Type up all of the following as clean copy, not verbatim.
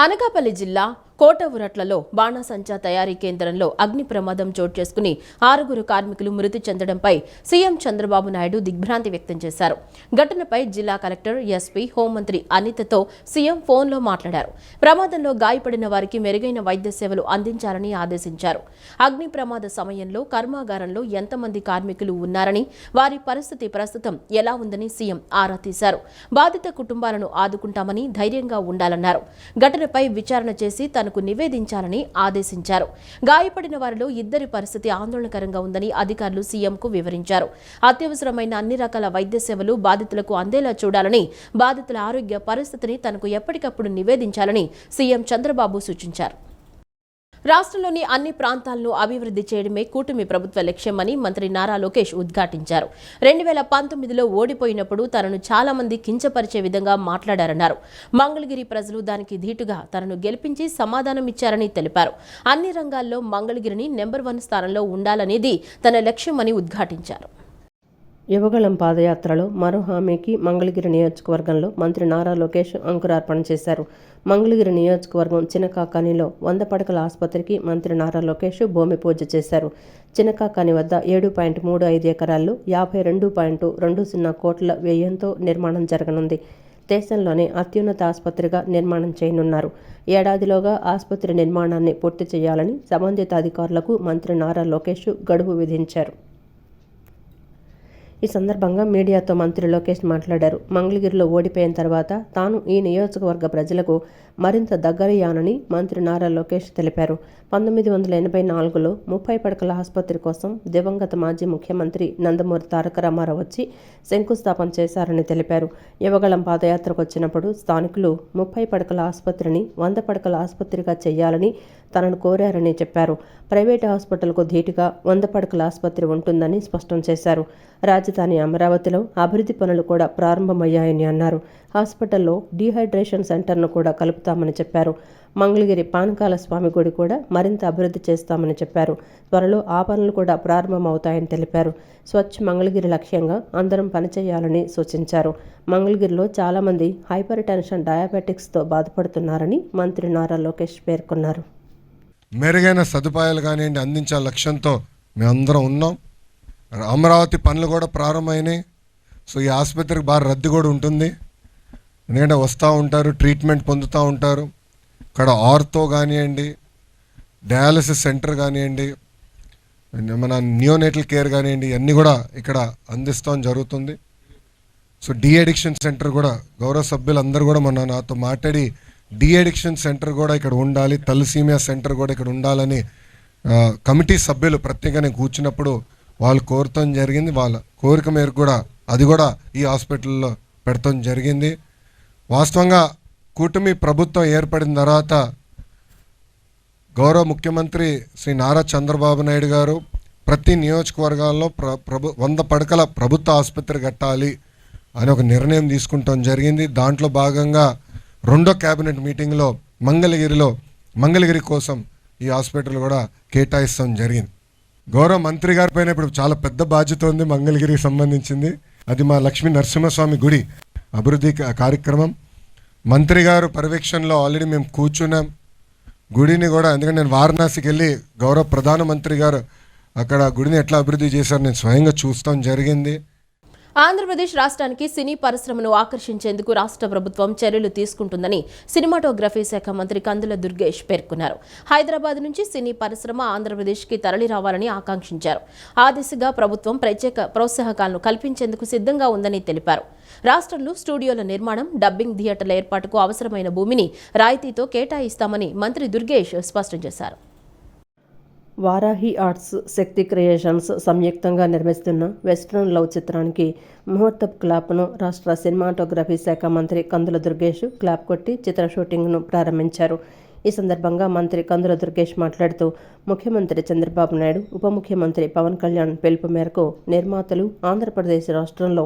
అనకాపల్లి జిల్లా కోటవురట్లలో బాణాసంచా తయారీ కేంద్రంలో అగ్ని ప్రమాదం చోటు చేసుకుని 6 కార్మికులు మృతి చెందడంపై సీఎం చంద్రబాబు నాయుడు దిగ్భ్రాంతి వ్యక్తం చేశారు. ఘటనపై జిల్లా కలెక్టర్, ఎస్పీ, హోంమంత్రి అనితతో సీఎం ఫోన్లో మాట్లాడారు. ప్రమాదంలో గాయపడిన వారికి మెరుగైన వైద్య సేవలు అందించాలని ఆదేశించారు. అగ్ని ప్రమాద సమయంలో కర్మాగారంలో ఎంతమంది కార్మికులు ఉన్నారని, వారి పరిస్థితి ప్రస్తుతం ఎలా ఉందని సీఎం ఆరా తీశారు. బాధిత కుటుంబాలను ఆదుకుంటామని ధైర్యంగా ఉండాలన్నారు. ఘటనపై విచారణ చేసి తనకు నివేదించాలని ఆదేశించారు. గాయపడిన వారిలో 2 పరిస్థితి ఆందోళనకరంగా ఉందని అధికారులు సీఎంకు వివరించారు. అత్యవసరమైన అన్ని రకాల వైద్య సేవలు బాధితులకు అందేలా చూడాలని, బాధితుల ఆరోగ్య పరిస్థితిని తనకు ఎప్పటికప్పుడు నివేదించాలని సీఎం చంద్రబాబు సూచించారు. రాష్ట్రంలోని అన్ని ప్రాంతాలను అభివృద్ధి చేయడమే కూటమి ప్రభుత్వ లక్ష్యమని మంత్రి నారా లోకేష్ ఉద్ఘాటించారు. 2019లో ఓడిపోయినప్పుడు తనను చాలా మంది కించపరిచే విధంగా మాట్లాడారన్నారు. మంగళగిరి ప్రజలు దానికి ధీటుగా తనను గెలిపించి సమాధానం ఇచ్చారని తెలిపారు. అన్ని రంగాల్లో మంగళగిరిని నెంబర్ 1 స్థానంలో ఉండాలనేది తన లక్ష్యమని ఉద్ఘాటించారు. యువగళం పాదయాత్రలో మరో హామీకి మంగళగిరి నియోజకవర్గంలో మంత్రి నారా లోకేష్ అంకురార్పణ చేశారు. మంగళగిరి నియోజకవర్గం చినకాకానిలో 100 పడకల ఆసుపత్రికి మంత్రి నారా లోకేష్ భూమి పూజ చేశారు. చినకాకాని వద్ద 7.35 ఎకరాల్లో 52.20 కోట్ల వ్యయంతో నిర్మాణం జరగనుంది. దేశంలోనే అత్యున్నత ఆసుపత్రిగా నిర్మాణం చేయనున్నారు. ఏడాదిలోగా ఆసుపత్రి నిర్మాణాన్ని పూర్తి చేయాలని సంబంధిత అధికారులకు మంత్రి నారా లోకేష్ గడువు విధించారు. ఈ సందర్భంగా మీడియాతో మంత్రి లోకేష్ మాట్లాడారు. మంగళగిరిలో ఓడిపోయిన తర్వాత తాను ఈ నియోజకవర్గ ప్రజలకు మరింత దగ్గరయ్యానని మంత్రి నారా లోకేష్ తెలిపారు. 1984లో 30 పడకల ఆసుపత్రి కోసం దివంగత మాజీ ముఖ్యమంత్రి నందమూరి తారక రామారావు వచ్చి శంకుస్థాపన చేశారని తెలిపారు. యువగళం పాదయాత్రకు వచ్చినప్పుడు స్థానికులు 30 పడకల ఆసుపత్రిని 100 పడకల ఆసుపత్రిగా చేయాలని తనను కోరారని చెప్పారు. ప్రైవేటు హాస్పిటల్కు ధీటుగా 100 పడకల ఆసుపత్రి ఉంటుందని స్పష్టం చేశారు. రాజధాని అమరావతిలో అభివృద్ధి పనులు కూడా ప్రారంభమయ్యాయని అన్నారు. హాస్పిటల్లో డీహైడ్రేషన్ సెంటర్ను కూడా కలుపుతామని చెప్పారు. మంగళగిరి పానకాల స్వామి గుడి కూడా మరింత అభివృద్ధి చేస్తామని చెప్పారు. త్వరలో ఆ పనులు కూడా ప్రారంభమవుతాయని తెలిపారు. స్వచ్ఛ మంగళగిరి లక్ష్యంగా అందరం పనిచేయాలని సూచించారు. మంగళగిరిలో చాలామంది హైపర్ టెన్షన్, డయాబెటిక్స్తో బాధపడుతున్నారని మంత్రి నారా లోకేష్ పేర్కొన్నారు. మెరుగైన సదుపాయాలు కానివ్వండి అందించే లక్ష్యంతో మేమందరం ఉన్నాం. అమరావతి పనులు కూడా ప్రారంభమైనాయి. సో ఈ ఆసుపత్రికి బాగా రద్దీ కూడా ఉంటుంది. ఎందుకంటే వస్తూ ఉంటారు, ట్రీట్మెంట్ పొందుతూ ఉంటారు. ఇక్కడ ఆర్థో కానివ్వండి, డయాలసిస్ సెంటర్ కానివ్వండి, మన నియోనేటల్ కేర్ కానివ్వండి, ఇవన్నీ కూడా ఇక్కడ అందిస్తాం జరుగుతుంది. సో డీ అడిక్షన్ సెంటర్ కూడా గౌరవ సభ్యులు అందరూ కూడా నాతో మాట్లాడి డీ అడిక్షన్ సెంటర్ కూడా ఇక్కడ ఉండాలి, తలసీమియా సెంటర్ కూడా ఇక్కడ ఉండాలని కమిటీ సభ్యులు ప్రత్యేకంగా కూర్చున్నప్పుడు వాళ్ళు కోరటం జరిగింది. వాళ్ళ కోరిక మేరకు కూడా అది కూడా ఈ హాస్పిటల్లో పెడతాం జరిగింది. వాస్తవంగా కూటమి ప్రభుత్వం ఏర్పడిన తర్వాత గౌరవ ముఖ్యమంత్రి శ్రీ నారా చంద్రబాబు నాయుడు గారు ప్రతి నియోజకవర్గాల్లో 100 పడకల ప్రభుత్వ ఆసుపత్రి కట్టాలి అని ఒక నిర్ణయం తీసుకుంటాం జరిగింది. దాంట్లో భాగంగా 2వ క్యాబినెట్ మీటింగ్లో మంగళగిరి కోసం ఈ హాస్పిటల్ కూడా కేటాయిస్తాం జరిగింది. గౌరవ మంత్రి గారి పైన ఇప్పుడు చాలా పెద్ద బాధ్యత ఉంది మంగళగిరికి సంబంధించింది. అది మా లక్ష్మీ నరసింహస్వామి గుడి అభివృద్ధి కార్యక్రమం. మంత్రి గారు పర్యవేక్షణలో ఆల్రెడీ మేము కూర్చున్నాం. గుడిని కూడా, ఎందుకంటే నేను వారణాసికి వెళ్ళి గౌరవ ప్రధానమంత్రి గారు అక్కడ గుడిని ఎట్లా అభివృద్ధి చేశారో నేను స్వయంగా చూస్తాం జరిగింది. ఆంధ్రప్రదేశ్ రాష్ట్రానికి సినీ పరిశ్రమను ఆకర్షించేందుకు రాష్ట్ర ప్రభుత్వం చర్యలు తీసుకుంటుందని సినిమాటోగ్రఫీ శాఖ మంత్రి కందుల దుర్గేష్ పేర్కొన్నారు. హైదరాబాద్ నుంచి సినీ పరిశ్రమ ఆంధ్రప్రదేశ్కి తరలి రావాలని ఆకాంక్షించారు. ఆ దిశగా ప్రభుత్వం ప్రత్యేక ప్రోత్సాహకాలను కల్పించేందుకు సిద్ధంగా ఉందని తెలిపారు. రాష్ట్రంలో స్టూడియోల నిర్మాణం, డబ్బింగ్ థియేటర్ల ఏర్పాటుకు అవసరమైన భూమిని రాయితీతో కేటాయిస్తామని మంత్రి దుర్గేష్ స్పష్టం చేశారు. వారాహి ఆర్ట్స్, శక్తి క్రియేషన్స్ సంయుక్తంగా నిర్మిస్తున్న వెస్ట్రన్ లవ్ చిత్రానికి ముహూర్తపు క్లాప్ను రాష్ట్ర సినిమాటోగ్రఫీ శాఖ మంత్రి కందుల దుర్గేష్ క్లాప్ కొట్టి చిత్ర షూటింగ్ను ప్రారంభించారు. ఈ సందర్భంగా మంత్రి కందుల దుర్గేష్ మాట్లాడుతూ ముఖ్యమంత్రి చంద్రబాబు నాయుడు, ఉప ముఖ్యమంత్రి పవన్ కళ్యాణ్ పిలుపు మేరకు నిర్మాతలు ఆంధ్రప్రదేశ్ రాష్ట్రంలో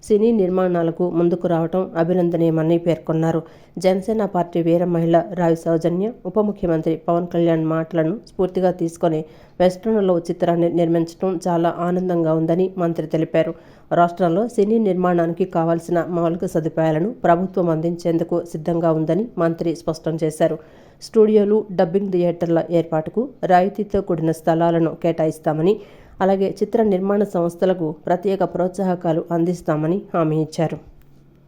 సినీ నిర్మాణాలకు ముందుకు రావడం అభినందనీయమని పేర్కొన్నారు. జనసేన పార్టీ వీర మహిళ రావి సౌజన్య ఉప ముఖ్యమంత్రి పవన్ కళ్యాణ్ మాటలను స్ఫూర్తిగా తీసుకొని వెస్ట్రన్లో చిత్రాన్ని నిర్మించడం చాలా ఆనందంగా ఉందని మంత్రి తెలిపారు. రాష్ట్రంలో సినీ నిర్మాణానికి కావాల్సిన మౌలిక సదుపాయాలను ప్రభుత్వం అందించేందుకు సిద్ధంగా ఉందని మంత్రి స్పష్టం చేశారు. స్టూడియోలు, డబ్బింగ్ థియేటర్ల ఏర్పాటుకు రాయితీతో కూడిన స్థలాలను కేటాయిస్తామని, అలాగే చిత్ర నిర్మాణ సంస్థలకు ప్రత్యేక ప్రోత్సాహకాలు అందిస్తామని హామీ ఇచ్చారు.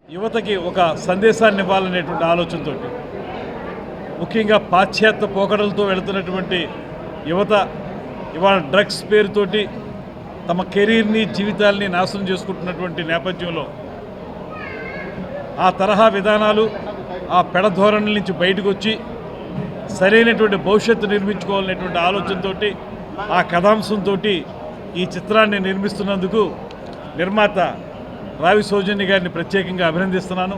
యువతకి ఒక సందేశాన్ని ఇవ్వాలనేటువంటి ఆలోచనతో, ముఖ్యంగా పాశ్చాత్య పోకడలతో వెళుతున్నటువంటి యువత ఇవాళ డ్రగ్స్ పేరుతోటి తమ కెరీర్ని, జీవితాల్ని నాశనం చేసుకుంటున్నటువంటి నేపథ్యంలో ఆ తరహా విధానాలు, ఆ పెడధోరణుల నుంచి బయటకు వచ్చి సరైనటువంటి భవిష్యత్తు నిర్మించుకోవాలనేటువంటి ఆలోచనతో, ఆ కథాంశంతో ఈ చిత్రాన్ని నిర్మిస్తున్నందుకు నిర్మాత రావి సౌజన్య గారిని ప్రత్యేకంగా అభినందిస్తున్నాను.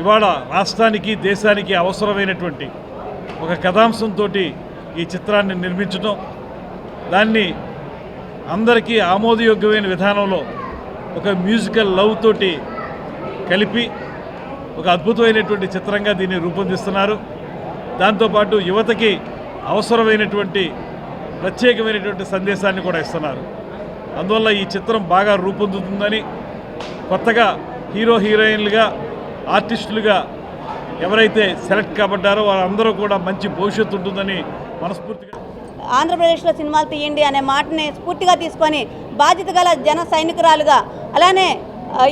ఇవాళ రాష్ట్రానికి, దేశానికి అవసరమైనటువంటి ఒక కథాంశంతో ఈ చిత్రాన్ని నిర్మించడం, దాన్ని అందరికీ ఆమోదయోగ్యమైన విధానంలో ఒక మ్యూజికల్ లవ్ తోటి కలిపి ఒక అద్భుతమైనటువంటి చిత్రంగా దీన్ని రూపొందిస్తున్నారు. దాంతోపాటు యువతకి అవసరమైనటువంటి ప్రత్యేకమైనటువంటి సందేశాన్ని కూడా ఇస్తున్నారు. అందువల్ల ఈ చిత్రం బాగా రూపొందుతుందని, కొత్తగా హీరో హీరోయిన్లుగా, ఆర్టిస్టులుగా ఎవరైతే సెలెక్ట్ కాబడ్డారో వారందరూ కూడా మంచి భవిష్యత్తు ఉంటుందని మనస్ఫూర్తిగా. ఆంధ్రప్రదేశ్లో సినిమాలు తీయండి అనే మాటని స్ఫూర్తిగా తీసుకొని బాధ్యత గల జన సైనికురాలుగా, అలానే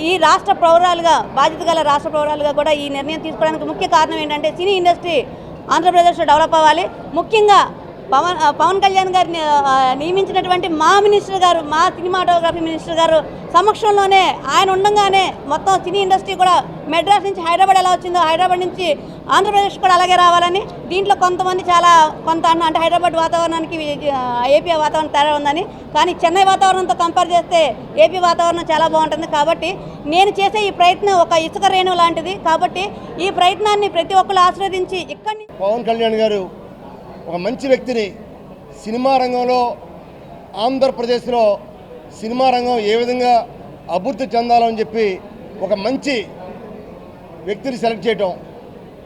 ఈ రాష్ట్ర పౌరాలుగా, బాధ్యత గల రాష్ట్ర పౌరాలుగా కూడా ఈ నిర్ణయం తీసుకోవడానికి ముఖ్య కారణం ఏంటంటే సినీ ఇండస్ట్రీ ఆంధ్రప్రదేశ్లో డెవలప్ అవ్వాలి. ముఖ్యంగా పవన్ కళ్యాణ్ గారిని నియమించినటువంటి మా మినిస్టర్ గారు, మా సినిమాటోగ్రఫీ మినిస్టర్ గారు సమక్షంలోనే, ఆయన ఉండగానే మొత్తం సినీ ఇండస్ట్రీ కూడా మెడ్రాస్ నుంచి హైదరాబాద్ ఎలా వచ్చిందో హైదరాబాద్ నుంచి ఆంధ్రప్రదేశ్ కూడా అలాగే రావాలని, దీంట్లో కొంతమంది కొంత అంటే హైదరాబాద్ వాతావరణానికి ఏపీ వాతావరణం తేడా ఉందని, కానీ చెన్నై వాతావరణంతో కంపేర్ చేస్తే ఏపీ వాతావరణం చాలా బాగుంటుంది. కాబట్టి నేను చేసే ఈ ప్రయత్నం ఒక ఇసుక రేణు లాంటిది. కాబట్టి ఈ ప్రయత్నాన్ని ప్రతి ఒక్కరు ఆశీర్వదించి ఇక్కడి పవన్ కళ్యాణ్ గారు ఒక మంచి వ్యక్తిని, సినిమా రంగంలో ఆంధ్రప్రదేశ్లో సినిమా రంగం ఏ విధంగా అభివృద్ధి చెందాలని చెప్పి ఒక మంచి వ్యక్తిని సెలెక్ట్ చేయటం.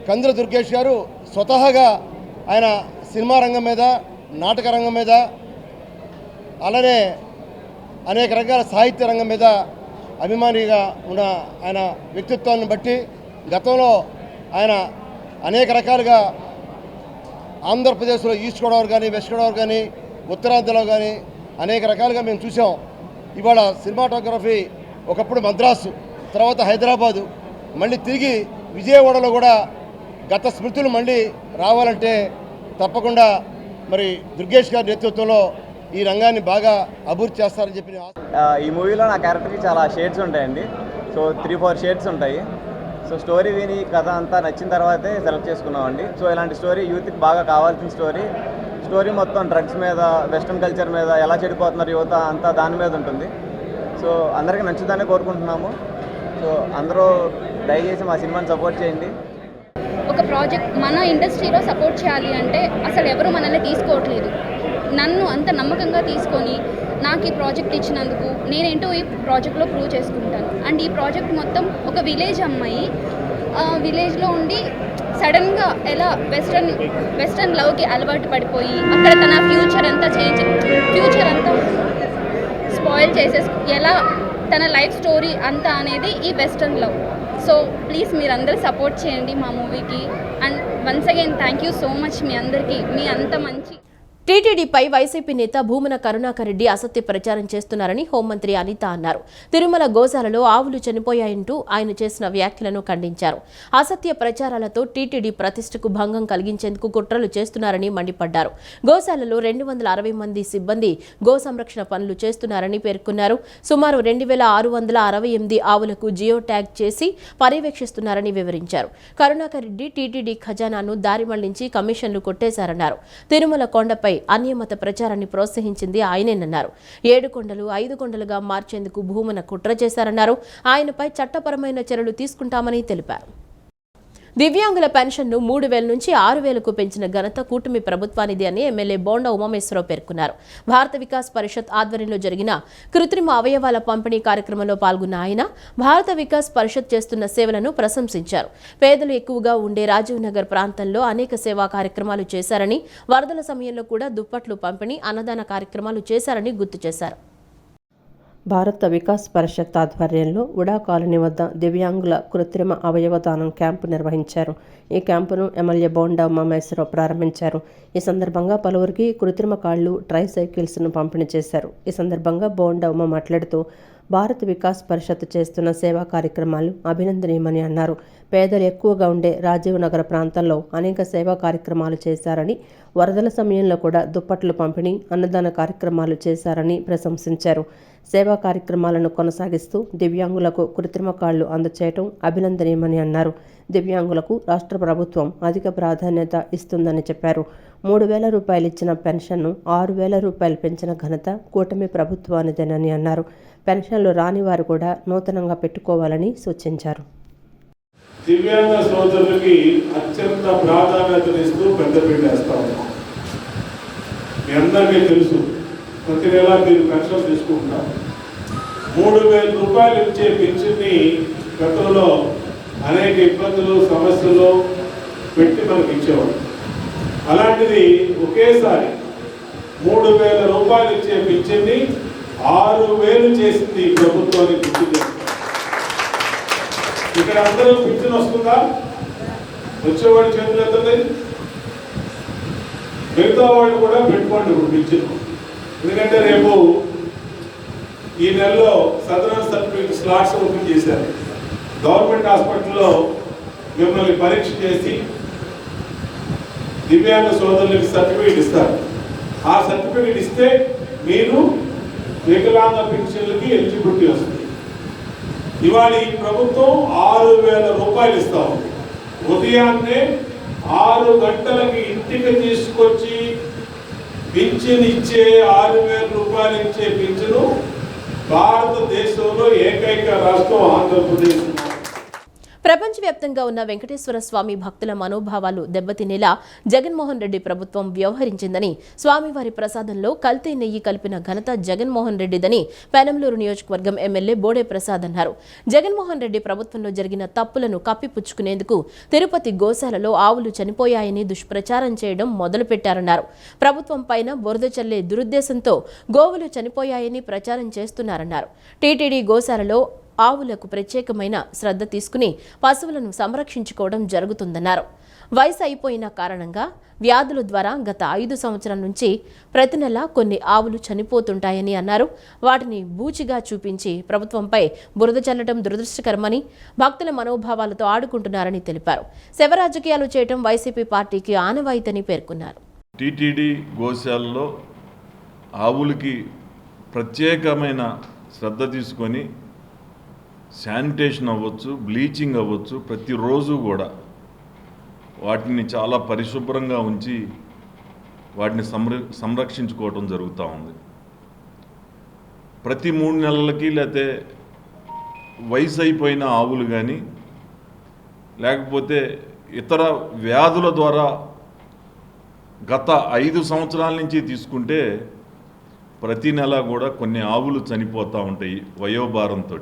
కందుల దుర్గేష్ గారు స్వతహాగా ఆయన సినిమా రంగం మీద, నాటక రంగం మీద, అలానే అనేక రకాల సాహిత్య రంగం మీద అభిమానిగా ఉన్న ఆయన వ్యక్తిత్వాన్ని బట్టి గతంలో ఆయన అనేక రకాలుగా ఆంధ్రప్రదేశ్లో ఈస్ట్ గోదావరి కానీ, వెస్ట్ గోదావరి కానీ, ఉత్తరాంధ్రలో కానీ అనేక రకాలుగా మేము చూసాం. ఇవాళ సినిమాటోగ్రఫీ ఒకప్పుడు మద్రాసు, తర్వాత హైదరాబాదు, మళ్ళీ తిరిగి విజయవాడలో కూడా గత స్మృతులు మళ్ళీ రావాలంటే తప్పకుండా మరి దుర్గేష్ గారి నేతృత్వంలో ఈ రంగాన్ని బాగా అభివృద్ధి చేస్తారని చెప్పి. ఈ మూవీలో నా క్యారెక్టర్కి చాలా షేడ్స్ ఉంటాయండి. సో 3-4 షేడ్స్ ఉంటాయి. సో స్టోరీ విని కథ అంతా నచ్చిన తర్వాతే సెలెక్ట్ చేసుకున్నామండి. సో ఇలాంటి స్టోరీ యూత్కి బాగా కావాల్సిన స్టోరీ మొత్తం డ్రగ్స్ మీద, వెస్ట్రన్ కల్చర్ మీద, ఎలా చెడిపోతున్నారు యువత అంతా దాని మీద ఉంటుంది. సో అందరికీ నచ్చుతానే కోరుకుంటున్నాము. సో అందరూ దయచేసి మా సినిమాని సపోర్ట్ చేయండి. ఒక ప్రాజెక్ట్ మన ఇండస్ట్రీలో సపోర్ట్ చేయాలి అంటే అసలు ఎవరు మనల్ని తీసుకోవట్లేదు. నన్ను అంత నమ్మకంగా తీసుకొని నాకు ఈ ప్రాజెక్ట్ ఇచ్చినందుకు నేనేంటో ఈ ప్రాజెక్ట్లో ప్రూవ్ చేసుకుంటాను. అండ్ ఈ ప్రాజెక్ట్ మొత్తం ఒక విలేజ్ అమ్మాయి విలేజ్లో ఉండి సడన్గా ఎలా వెస్ట్రన్ లవ్కి అలవాటు పడిపోయి అక్కడ తన ఫ్యూచర్ అంతా స్పాయిల్ ఎలా తన లైఫ్ స్టోరీ అంతా అనేది ఈ వెస్ట్రన్ లవ్. సో ప్లీజ్ మీరందరూ సపోర్ట్ చేయండి మా మూవీకి. And once again thank you so much మీ అందరికీ. మీ అంత మంచి టీటీడీపై వైసీపీ నేత భూమన కరుణాకర్ రెడ్డి అసత్య ప్రచారం చేస్తున్నారని హోంమంత్రి అనిత అన్నారు. తిరుమల గోశాలలో ఆవులు చనిపోయాయంటూ ఆయన చేసిన వ్యాఖ్యలను ఖండించారు. అసత్య ప్రచారాలతో టీటీడీ ప్రతిష్టకు భంగం కలిగించేందుకు కుట్రలు చేస్తున్నారని మండిపడ్డారు. గోశాలలో 260 మంది సిబ్బంది గో సంరక్షణ పనులు చేస్తున్నారని పేర్కొన్నారు. సుమారు 2668 ఆవులకు జియో ట్యాగ్ చేసి పర్యవేక్షిస్తున్నారని వివరించారు. కరుణాకర్ రెడ్డి టీటీడీ ఖజానాను దారి మళ్లించి కమిషన్లు కొట్టేశారన్నారు. తిరుమల కొండపై అన్యమత ప్రచారాన్ని ప్రోత్సహించింది ఆయనేనన్నారు. 7 కొండలు 5 కొండలుగా మార్చేందుకు భూమన కుట్ర చేశారన్నారు. ఆయనపై చట్టపరమైన చర్యలు తీసుకుంటామని తెలిపారు. దివ్యాంగుల పెన్షన్ను 3,000 నుంచి 6,000కు పెంచిన ఘనత కూటమి ప్రభుత్వానిది అని ఎమ్మెల్యే బోండా ఉమామేశ్వరరావు పేర్కొన్నారు. భారత వికాస్ పరిషత్ ఆధ్వర్యంలో జరిగిన కృత్రిమ అవయవాల పంపిణీ కార్యక్రమంలో పాల్గొన్న ఆయన భారత వికాస్ పరిషత్ చేస్తున్న సేవలను ప్రశంసించారు. పేదలు ఎక్కువగా ఉండే రాజీవ్ నగర్ ప్రాంతంలో అనేక సేవా కార్యక్రమాలు చేశారని, వరదల సమయంలో కూడా దుప్పట్లు పంపిణీ, అన్నదాన కార్యక్రమాలు చేశారని గుర్తు చేశారు. భారత వికాస్ పరిషత్ ఆధ్వర్యంలో ఉడా కాలనీ వద్ద దివ్యాంగుల కృత్రిమ అవయవదానం క్యాంపు నిర్వహించారు. ఈ క్యాంపును ఎమ్మెల్యే బోండా ఉమామహేశ్వరరావు ప్రారంభించారు. ఈ సందర్భంగా పలువురికి కృత్రిమ కాళ్లు, ట్రై సైకిల్స్ను పంపిణీ చేశారు. ఈ సందర్భంగా బోండా ఉమ మాట్లాడుతూ భారత వికాస్ పరిషత్ చేస్తున్న సేవా కార్యక్రమాలు అభినందనీయమని అన్నారు. పేదలు ఎక్కువగా ఉండే రాజీవ్ నగర్ ప్రాంతంలో అనేక సేవా కార్యక్రమాలు చేశారని, వరదల సమయంలో కూడా దుప్పట్లు పంపిణీ, అన్నదాన కార్యక్రమాలు చేశారని ప్రశంసించారు. సేవా కార్యక్రమాలను కొనసాగిస్తూ దివ్యాంగులకు కృత్రిమ కాళ్లు అందచేయటం అభినందనీయమని అన్నారు. దివ్యాంగులకు రాష్ట్ర ప్రభుత్వం అధిక ప్రాధాన్యత ఇస్తుందని చెప్పారు. 3,000 రూపాయలు ఇచ్చిన పెన్షన్ను 6,000 రూపాయలు పెంచిన ఘనత కూటమి ప్రభుత్వానిదేనని అన్నారు. పెన్షన్లు రాని వారు కూడా నూతనంగా పెట్టుకోవాలని సూచించారు. దివ్యాంగ సోదరులకి అత్యంత ప్రాధాన్యతనిస్తూ పెద్దపీట వేస్తా ఉన్నాం. మీ అందరికీ తెలుసు, ప్రతి నెల మీరు పెన్షన్ తీసుకుంటున్నారు. 3,000 రూపాయలు ఇచ్చే పెన్షన్ని గతంలో అనేక ఇబ్బందులు, సమస్యలు పెట్టి మనకి ఇచ్చేవాడు. అలాంటిది ఒకేసారి 3,000 రూపాయలు ఇచ్చే పెన్షన్ని 6,000 చేసింది ప్రభుత్వానికి గుర్తు చేస్తారు. ఇక్కడ అందరూ పింఛన్ వస్తుందా? వచ్చేవాడి చేతులు ఎత్తండి. మిగతా వాళ్ళు కూడా పెట్టుకోండి ఇప్పుడు పింఛన్. ఎందుకంటే రేపు ఈ నెలలో సదరన్ సర్టిఫికేట్ స్లాట్స్ ఓపెన్ చేశారు. గవర్నమెంట్ హాస్పిటల్లో మిమ్మల్ని పరీక్ష చేసి దివ్యాంగ సోదరులకి సర్టిఫికేట్ ఇస్తారు. ఆ సర్టిఫికేట్ ఇస్తే మీరు వికలాంగ పెన్షన్లకి ఎలిజిబిలిటీ వస్తుంది. ఇవాళ ఈ ప్రభుత్వం 6,000 రూపాయలు ఇస్తాం. ఉదయాన్నే 6 గంటలకి ఇంటికి తీసుకొచ్చి పింఛన్ ఇచ్చే 6,000 రూపాయలు ఇచ్చే పింఛను భారతదేశంలో ఏకైక రాష్ట్రం ఆంధ్రప్రదేశ్. ప్రపంచవ్యాప్తంగా ఉన్న వెంకటేశ్వర స్వామి భక్తుల మనోభావాలు దెబ్బతినేలా జగన్మోహన్ రెడ్డి ప్రభుత్వం వ్యవహరించిందని, స్వామివారి ప్రసాదంలో కల్తీ నెయ్యి కలిపిన ఘనత జగన్మోహన్ రెడ్డిదని పెనంలూరు నియోజకవర్గం ఎమ్మెల్యే బోడే ప్రసాద్ అన్నారు. జగన్మోహన్ రెడ్డి ప్రభుత్వంలో జరిగిన తప్పులను కప్పిపుచ్చుకునేందుకు తిరుపతి గోశాలలో ఆవులు చనిపోయాయని దుష్ప్రచారం చేయడం మొదలుపెట్టారన్నారు. ప్రభుత్వం పైన బురద చల్లే దురుద్దేశంతో గోవులు చనిపోయాయని ప్రచారం చేస్తున్నారన్నారు. టీటీడీ గోశాలలో ఆవులకు ప్రత్యేకమైన శ్రద్ధ తీసుకుని పశువులను సంరక్షించుకోవడం జరుగుతుందన్నారు. వయసు అయిపోయిన కారణంగా వ్యాధుల ద్వారా గత 5 సంవత్సరాల నుంచి ప్రతి నెల కొన్ని ఆవులు చనిపోతుంటాయని అన్నారు. వాటిని బూచిగా చూపించి ప్రభుత్వంపై బురద చల్లడం దురదృష్టకరమని, భక్తుల మనోభావాలతో ఆడుకుంటున్నారని తెలిపారు. శవ రాజకీయాలు చేయడం వైసీపీ పార్టీకి ఆనవాయితని పేర్కొన్నారు. టీటీడీ గోశాలలో ఆవులకి ప్రత్యేకమైన శ్రద్ధ తీసుకొని శానిటేషన్ అవ్వచ్చు, బ్లీచింగ్ అవ్వచ్చు, ప్రతిరోజు కూడా వాటిని చాలా పరిశుభ్రంగా ఉంచి వాటిని సంరక్షించుకోవటం జరుగుతూ ఉంది. ప్రతి 3 నెలలకి లేకపోతే వయసు అయిపోయిన ఆవులు కానీ లేకపోతే ఇతర వ్యాధుల ద్వారా గత 5 సంవత్సరాల నుంచి తీసుకుంటే ప్రతి నెల కూడా కొన్ని ఆవులు చనిపోతూ ఉంటాయి వయోభారంతో.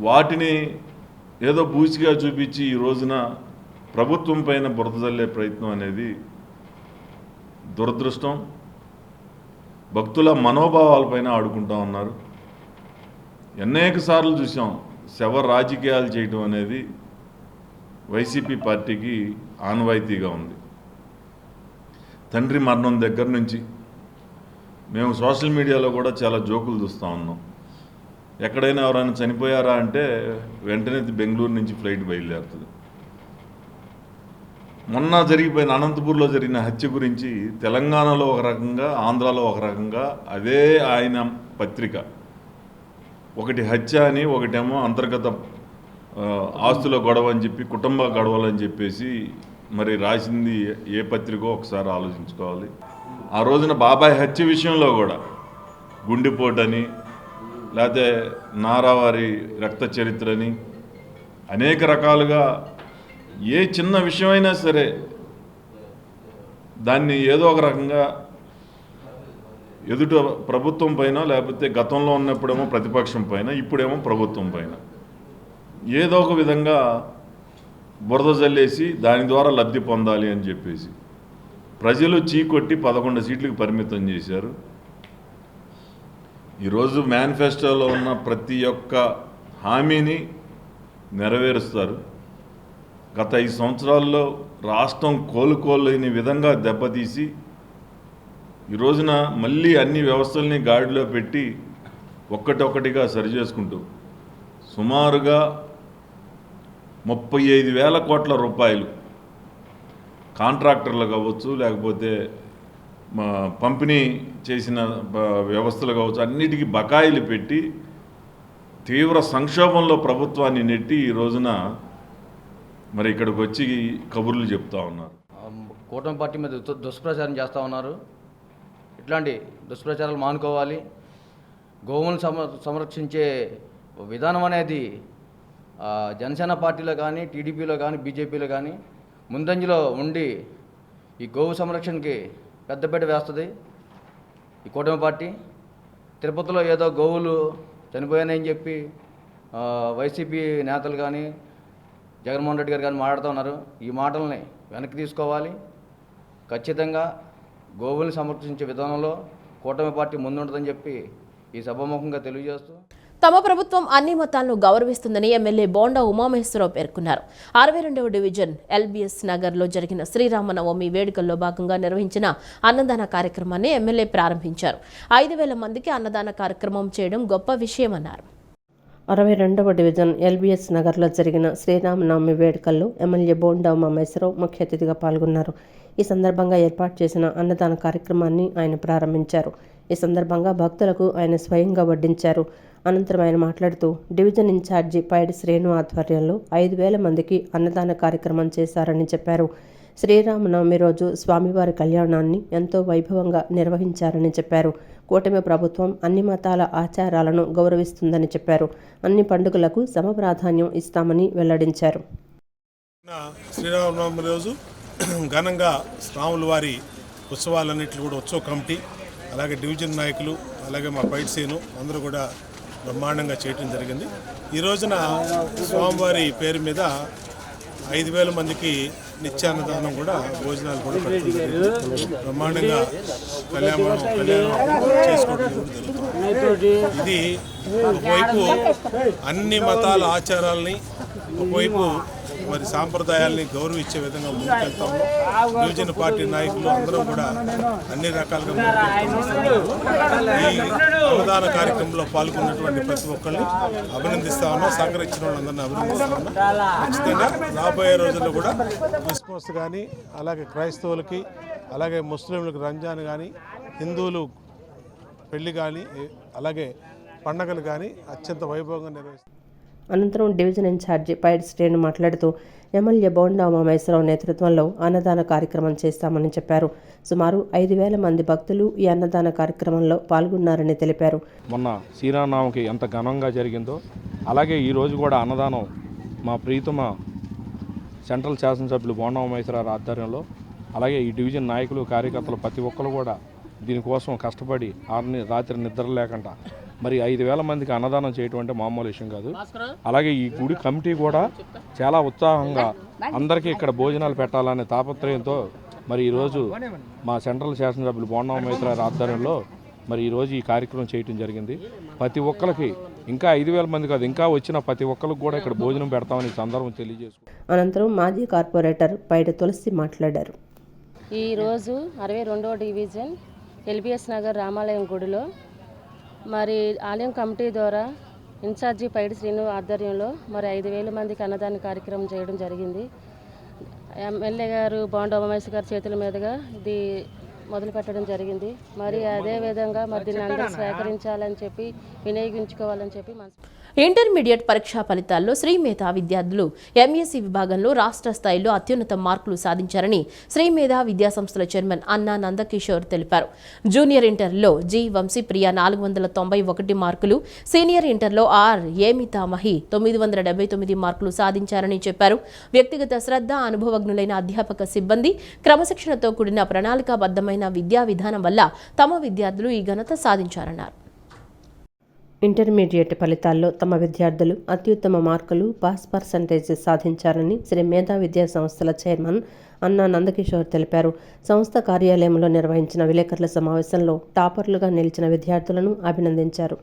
వాటిని ఏదో బూచిగా చూపించి ఈ రోజున ప్రభుత్వం పైన బురద జల్లే ప్రయత్నం అనేది దురదృష్టం. భక్తుల మనోభావాలపైన ఆడుకుంటూ ఉన్నారు. అనేక సార్లు చూసాం శవ రాజకీయాలు చేయడం అనేది వైసీపీ పార్టీకి ఆనవాయితీగా ఉంది. తండ్రి మరణం దగ్గర నుంచి మేము సోషల్ మీడియాలో కూడా చాలా జోకులు చూస్తూ ఉన్నాం. ఎక్కడైనా ఎవరైనా చనిపోయారా అంటే వెంటనే బెంగళూరు నుంచి ఫ్లైట్ బయలుదేరుతుంది. మొన్న జరిగిపోయిన అనంతపూర్లో జరిగిన హత్య గురించి తెలంగాణలో ఒక రకంగా, ఆంధ్రాలో ఒక రకంగా అదే ఆయన పత్రిక ఒకటి హత్య అని, ఒకటేమో అంతర్గత ఆస్తుల గొడవ అని చెప్పి, కుటుంబ గొడవలని చెప్పేసి మరి రాసింది ఏ పత్రికో ఒకసారి ఆలోచించుకోవాలి. ఆ రోజున బాబాయ్ హత్య విషయంలో కూడా గుండెపోటని, లేకపోతే నారావారి రక్త చరిత్రని అనేక రకాలుగా ఏ చిన్న విషయమైనా సరే దాన్ని ఏదో ఒక రకంగా ఎదుట ప్రభుత్వం పైన, లేకపోతే గతంలో ఉన్నప్పుడేమో ప్రతిపక్షం పైన, ఇప్పుడేమో ప్రభుత్వం పైన ఏదో ఒక విధంగా బురద జల్లేసి దాని ద్వారా లబ్ధి పొందాలి అని చెప్పేసి ప్రజలు చీకొట్టి 11 సీట్లకు పరిమితం చేశారు. ఈరోజు మేనిఫెస్టోలో ఉన్న ప్రతి ఒక్క హామీని నెరవేరుస్తారు. గత 5 సంవత్సరాల్లో రాష్ట్రం కోలుకోలేని విధంగా దెబ్బతీసి ఈ రోజున మళ్ళీ అన్ని వ్యవస్థల్ని గాడిలో పెట్టి ఒక్కటొక్కటిగా సరిచేసుకుంటూ సుమారుగా 35,000 కోట్ల రూపాయలు కాంట్రాక్టర్లు కావచ్చు, లేకపోతే పంపిణీ చేసిన వ్యవస్థలు కావచ్చు, అన్నిటికీ బకాయిలు పెట్టి తీవ్ర సంక్షోభంలో ప్రభుత్వాన్ని నెట్టి ఈ రోజున మరి ఇక్కడికి వచ్చి కబుర్లు చెప్తా ఉన్నారు. కూటమి పార్టీ మీద దుష్ప్రచారం చేస్తూ ఉన్నారు. ఇట్లాంటి దుష్ప్రచారాలు మానుకోవాలి. గోవులను సంరక్షించే విధానం అనేది జనసేన పార్టీలో కానీ, టీడీపీలో కానీ, బీజేపీలో కానీ ముందంజలో ఉండి ఈ గోవు సంరక్షణకి పెద్దపీట వేస్తుంది ఈ కూటమి పార్టీ. తిరుపతిలో ఏదో గోవులు చనిపోయాయని చెప్పి వైసీపీ నేతలు కానీ, జగన్మోహన్ రెడ్డి గారు కానీ మాట్లాడుతూ ఉన్నారు. ఈ మాటల్ని వెనక్కి తీసుకోవాలి. ఖచ్చితంగా గోవుల్ని సంరక్షించే విధానంలో కూటమి పార్టీ ముందుంటుందని చెప్పి ఈ సభాముఖంగా తెలియజేస్తూ, తమ ప్రభుత్వం అన్ని మతాలను గౌరవిస్తుందని ఎమ్మెల్యే బోండా ఉమామహేశ్వరరావు పేర్కొన్నారు. 62వ డివిజన్ ఎల్బీఎస్ నగర్లో జరిగిన శ్రీరామనవమి వేడుకల్లో భాగంగా నిర్వహించిన అన్నదాన కార్యక్రమాన్ని ఎమ్మెల్యే ప్రారంభించారు. 5,000 మందికి అన్నదాన కార్యక్రమం చేయడం గొప్ప విషయమన్నారు. 62వ డివిజన్ ఎల్బీఎస్ నగర్లో జరిగిన శ్రీరామనవమి వేడుకల్లో ఎమ్మెల్యే బోండా ఉమామహేశ్వరరావు ముఖ్య అతిథిగా పాల్గొన్నారు. ఈ సందర్భంగా ఏర్పాటు చేసిన అన్నదాన కార్యక్రమాన్ని ఆయన ప్రారంభించారు. ఈ సందర్భంగా భక్తులకు ఆయన స్వయంగా వడ్డించారు. అనంతరం ఆయన మాట్లాడుతూ డివిజన్ ఇన్ఛార్జి పైడి శ్రేణు ఆధ్వర్యంలో 5,000 మందికి అన్నదాన కార్యక్రమం చేశారని చెప్పారు. శ్రీరామనవమి రోజు స్వామివారి కళ్యాణాన్ని ఎంతో వైభవంగా నిర్వహించారని చెప్పారు. కూటమి ప్రభుత్వం అన్ని మతాల ఆచారాలను గౌరవిస్తుందని చెప్పారు. అన్ని పండుగలకు సమప్రాధాన్యం ఇస్తామని వెల్లడించారు. శ్రీరామనవమి రోజు ఘనంగా స్వాముల వారి ఉత్సవాలన్నింటినీ కూడా ఉత్సవ కమిటీ, అలాగే డివిజన్ నాయకులు, అలాగే మా పైట్సేను అందరూ కూడా బ్రహ్మాండంగా చేయటం జరిగింది. ఈ రోజున స్వామివారి పేరు మీద 5,000 మందికి నిత్యాన్నదానం కూడా, భోజనాలు కూడా బ్రహ్మాండంగా కళ్యాణం చేసుకోవడం జరుగుతుంది. ఇది ఒకవైపు అన్ని మతాల ఆచారాలని, ఒకవైపు మరి సాంప్రదాయాల్ని గౌరవించే విధంగా ముందుకెళ్తా ఉన్నాం. డివిజన్ పార్టీ నాయకులు అందరం కూడా అన్ని రకాలుగా ఈ అన్నదాన కార్యక్రమంలో పాల్గొన్నటువంటి ప్రతి ఒక్కరిని అభినందిస్తా ఉన్నాం. సహకరించిన వాళ్ళందరినీ అభినందిస్తా ఉన్నాం. ఖచ్చితంగా రాబోయే రోజుల్లో కూడా క్రిస్మస్ కానీ, అలాగే క్రైస్తవులకి, అలాగే ముస్లింలకు రంజాన్ కానీ, హిందువులు పెళ్లి కానీ, అలాగే పండగలు కానీ అత్యంత వైభవంగా నిర్వహిస్తారు. అనంతరం డివిజన్ ఇన్ఛార్జి పైడి శ్రేణు మాట్లాడుతూ ఎమ్మెల్యే బోండా ఉమామహేశ్వరరావు నేతృత్వంలో అన్నదాన కార్యక్రమం చేస్తామని చెప్పారు. సుమారు 5,000 మంది భక్తులు ఈ అన్నదాన కార్యక్రమంలో పాల్గొన్నారని తెలిపారు. మొన్న శ్రీరామనవమికి ఎంత ఘనంగా జరిగిందో అలాగే ఈరోజు కూడా అన్నదానం మా ప్రీతమ సెంట్రల్ శాసనసభ్యులు బోండా ఉమామహేశ్వరరావు ఆధ్వర్యంలో, అలాగే ఈ డివిజన్ నాయకులు, కార్యకర్తలు ప్రతి ఒక్కరు కూడా దీనికోసం కష్టపడి రాత్రి నిద్ర లేకుండా మరి 5,000 మందికి అన్నదానం చేయటం అంటే మామూలు విషయం కాదు. అలాగే ఈ గుడి కమిటీ కూడా చాలా ఉత్సాహంగా అందరికీ ఇక్కడ భోజనాలు పెట్టాలనే తాపత్రయంతో మరి ఈరోజు మా సెంట్రల్ శాసనసభ్యులు బోండా ఉమామహేశ్వరరావు ఆధ్వర్యంలో మరి ఈరోజు ఈ కార్యక్రమం చేయటం జరిగింది. ప్రతి ఒక్కరికి ఇంకా 5,000 మంది కాదు, ఇంకా వచ్చిన ప్రతి ఒక్కరికి కూడా ఇక్కడ భోజనం పెడతామని సందర్భం తెలియజేసుకుంటాం. అనంతరం మాజీ కార్పొరేటర్ పైడి తులసి మాట్లాడారు. ఈరోజు 62వ డివిజన్ ఎల్బీఎస్ నగర్ రామాలయం గుడిలో మరి ఆలయం కమిటీ ద్వారా ఇన్ఛార్జి పైడి శ్రీను ఆధ్వర్యంలో మరి 5,000 మందికి అన్నదాన కార్యక్రమం చేయడం జరిగింది. ఎమ్మెల్యే గారు బోండా ఉమామహేశ్వర గారి చేతుల మీదుగా ఇది మొదలు పెట్టడం జరిగింది. మరి అదే విధంగా మరి దీన్ని అందరూ స్వీకరించాలని చెప్పి, వినియోగించుకోవాలని చెప్పి ఇంటర్మీడియట్ పరీక్షా ఫలితాల్లో శ్రీ మేధా విద్యార్థులు ఎంఎస్సీ విభాగంలో రాష్ట్ర స్థాయిలో అత్యున్నత మార్కులు సాధించారని శ్రీ మేధా విద్యాసంస్థల చైర్మన్ అన్నా నందకిషోర్ తెలిపారు. జూనియర్ ఇంటర్లో జి వంశీప్రియ 491 మార్కులు, సీనియర్ ఇంటర్లో ఆర్ ఏమితామహి 979 మార్కులు సాధించారని చెప్పారు. వ్యక్తిగత శ్రద్ధ, అనుభవజ్ఞులైన అధ్యాపక సిబ్బంది, క్రమశిక్షణతో కూడిన ప్రణాళికాబద్ధమైన విద్యా విధానం వల్ల తమ విద్యార్థులు ఈ ఘనత సాధించారన్నారు. ఇంటర్మీడియట్ ఫలితాల్లో తమ విద్యార్థులు అత్యుత్తమ మార్కులు పాస్ పర్సంటేజ్ సాధించారని శ్రీ మేధా విద్యా సంస్థల చైర్మన్ అన్నా నందకిషోర్ తెలిపారు. సంస్థ కార్యాలయంలో నిర్వహించిన విలేకరుల సమావేశంలో టాపర్లుగా నిలిచిన విద్యార్థులను అభినందించారు.